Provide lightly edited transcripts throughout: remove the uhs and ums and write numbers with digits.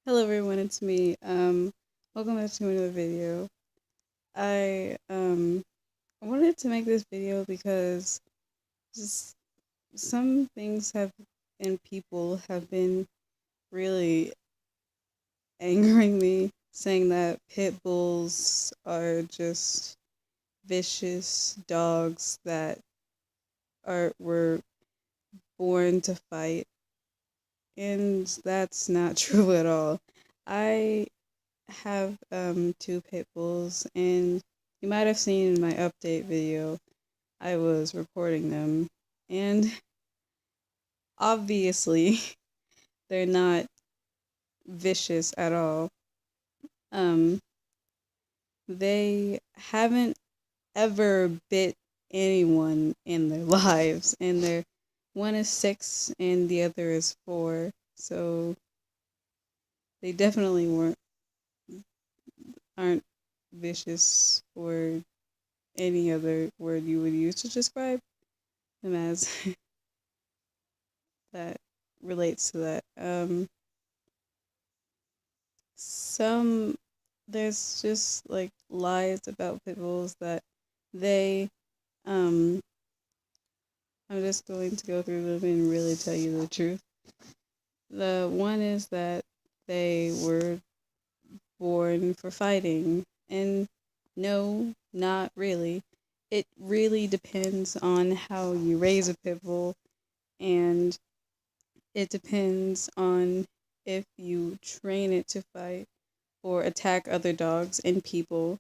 Hello everyone, it's me. Welcome back to another video. I wanted to make this video because just some things have and people have been really angering me, saying that pit bulls are just vicious dogs that were born to fight, and that's not true at all. I have two pit bulls, and you might have seen in my update video I was recording them, and obviously they're not vicious at all. Um, they haven't ever bit anyone in their lives, and they're one is 6 and the other is 4, so they definitely aren't vicious or any other word you would use to describe them as that relates to that. Some there's just like lies about pit bulls that they um I'm just going to go through them and really tell you the truth. The one is that they were born for fighting, and no, not really. It really depends on how you raise a pit bull, and it depends on if you train it to fight or attack other dogs and people.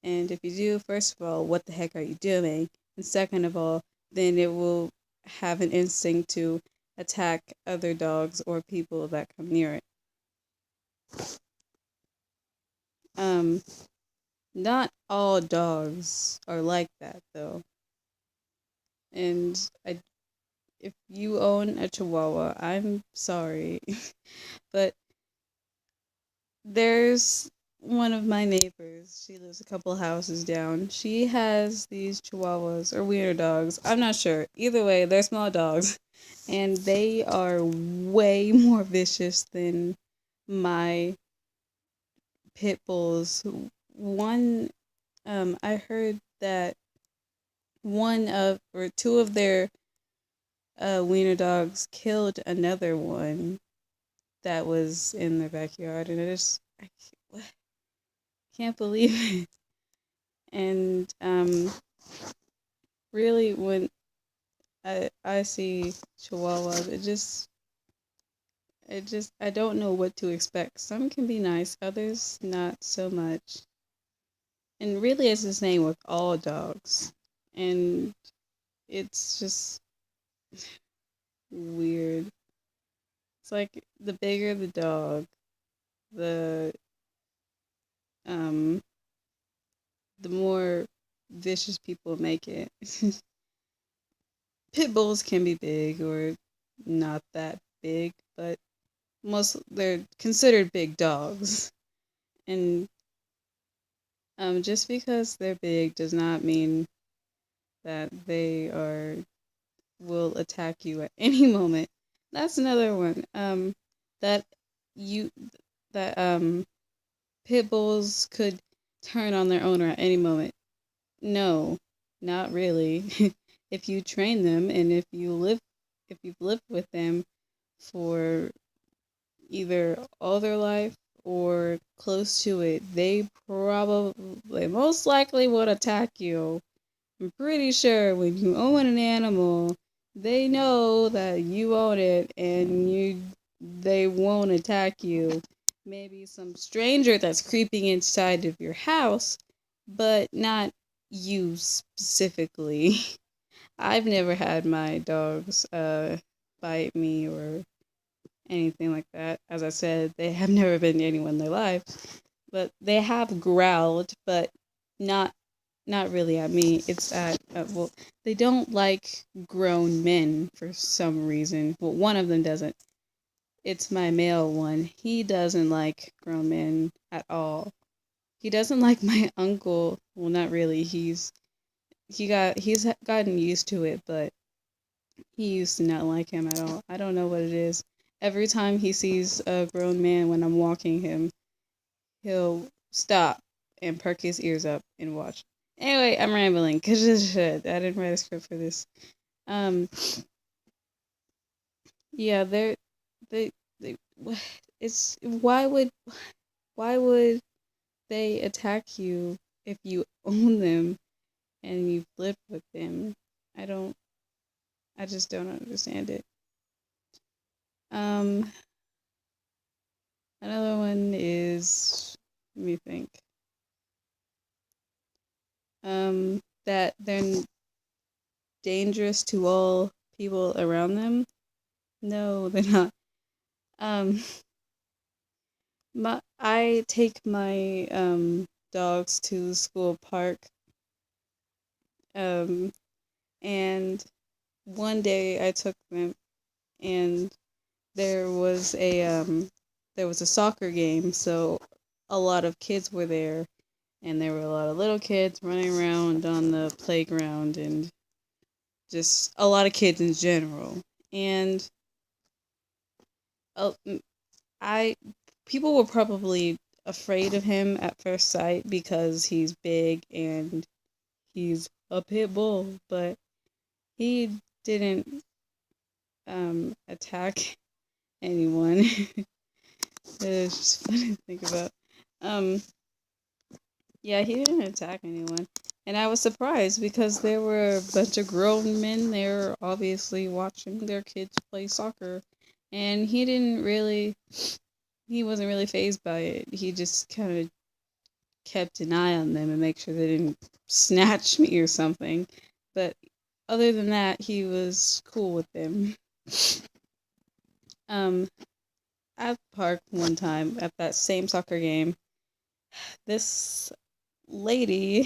And if you do, first of all, what the heck are you doing? And second of all, then it will have an instinct to attack other dogs or people that come near it. Um, Not all dogs are like that, though. And if you own a Chihuahua, I'm sorry, but there's one of my neighbors. She lives a couple houses down. She has these Chihuahuas or wiener dogs. I'm not sure. Either way, they're small dogs, and they are way more vicious than my pit bulls. One, I heard that one of or two of their wiener dogs killed another one that was in their backyard, and I can't believe it. And really, when I see Chihuahuas, I don't know what to expect. Some can be nice, others not so much. And really, it's the same with all dogs. And it's just weird. It's like the bigger the dog, the um the more vicious people make it. Pit bulls can be big or not that big, but they're considered big dogs. And just because they're big does not mean that they are will attack you at any moment. That's another one. That you that pit bulls could turn on their owner at any moment. No, not really. If you train them and if you've lived with them for either all their life or close to it, they probably most likely would attack you. I'm pretty sure when you own an animal, they know that you own it and they won't attack you. Maybe some stranger that's creeping inside of your house, but not you specifically. I've never had my dogs bite me or anything like that. As I said, they have never been to anyone in their life, but they have growled, but not not really at me. It's at well, they don't like grown men for some reason. Well, one of them doesn't. It's my male one. He doesn't like grown men at all. He doesn't like my uncle. Well, not really. He's gotten used to it, but he used to not like him at all. I don't know what it is. every time he sees a grown man when I'm walking him, he'll stop and perk his ears up and watch. Anyway, I'm rambling because I didn't write a script for this. Um, yeah, they, they, it's why would they attack you if you own them and you've lived with them? I don't, I just don't understand it. Um, Another one is, let me think. That they're dangerous to all people around them. No, they're not. Um, I take my dogs to the school park. Um, and one day I took them, and there was a soccer game, so a lot of kids were there, and there were a lot of little kids running around on the playground, and just a lot of kids in general. And uh, I people were probably afraid of him at first sight because he's big and he's a pit bull, but he didn't attack anyone. It's just funny to think about. Um, yeah, he didn't attack anyone. And I was surprised because there were a bunch of grown men there obviously watching their kids play soccer. And he wasn't really fazed by it. He just kind of kept an eye on them and make sure they didn't snatch me or something. But other than that, he was cool with them. Um, at the park one time at that same soccer game, this lady,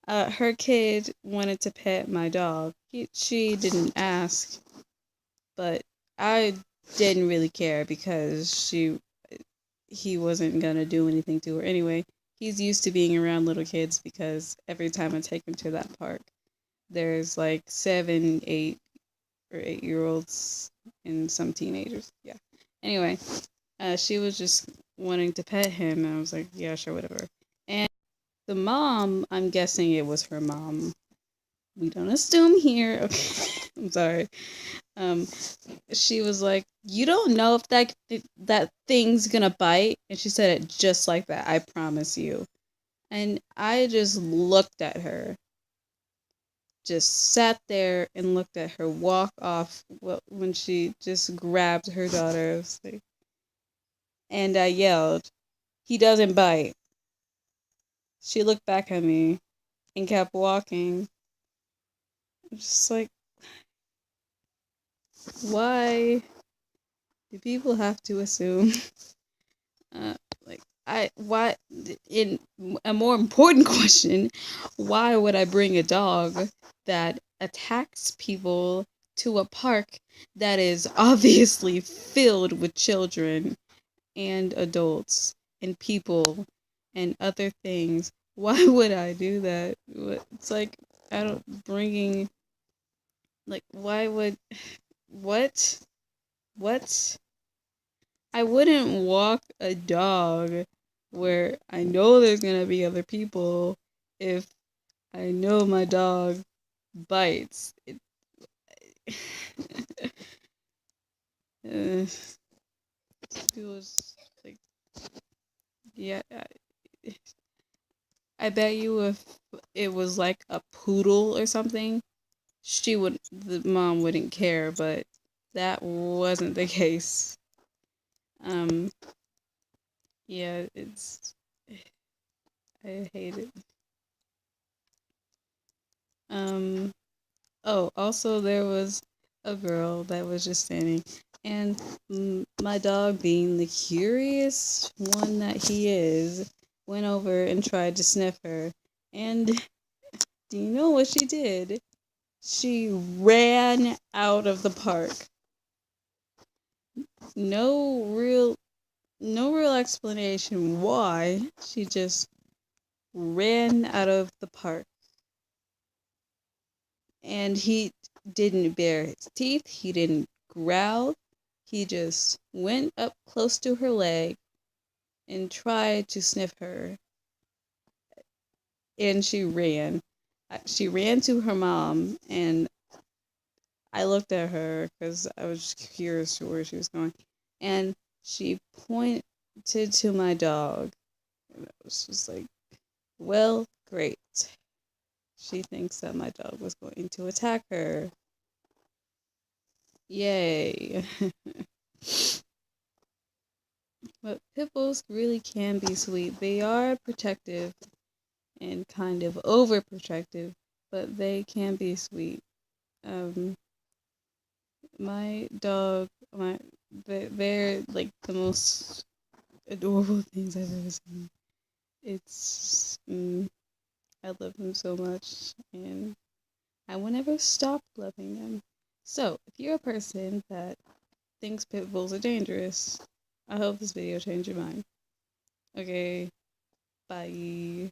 her kid wanted to pet my dog. She didn't ask, but I didn't really care because he wasn't gonna do anything to her anyway. He's used to being around little kids because every time I take him to that park, there's like 7, 8 year olds and some teenagers. Yeah. Anyway, she was just wanting to pet him, and I was like, yeah, sure, whatever. And the mom, I'm guessing it was her mom. We don't assume here. Okay, I'm sorry. Um, she was like, "You don't know if that thing's gonna bite," and she said it just like that. I promise you. And I just looked at her, just sat there and looked at her walk off. When she just grabbed her daughter, I was like, and I yelled, "He doesn't bite." She looked back at me and kept walking. I'm just like, why do people have to assume? Uh, like, why, in a more important question, why would I bring a dog that attacks people to a park that is obviously filled with children and adults and people and other things? Why would I do that? It's like, I don't, bringing, like, why would, what? What? I wouldn't walk a dog where I know there's gonna be other people if I know my dog bites. Uh, it was like, yeah, I bet you if it was like a poodle or something, the mom wouldn't care, but that wasn't the case. Um, yeah, I hate it. Um, Oh, also there was a girl that was just standing, and my dog, being the curious one that he is, went over and tried to sniff her. And do you know what she did? She ran out of the park. No real, no real explanation why. She just ran out of the park. And he didn't bare his teeth. He didn't growl. he just went up close to her leg and tried to sniff her, and she ran. She ran to her mom, and I looked at her because I was just curious to where she was going, and she pointed to my dog. And I was just like, well, great. She thinks that my dog was going to attack her. Yay. But pit bulls really can be sweet. They are protective and kind of overprotective, but they can be sweet. Um, my dog, they're like the most adorable things I've ever seen. It's, I love them so much, and I will never stop loving them. So, if you're a person that thinks pit bulls are dangerous, I hope this video changed your mind. Okay, bye.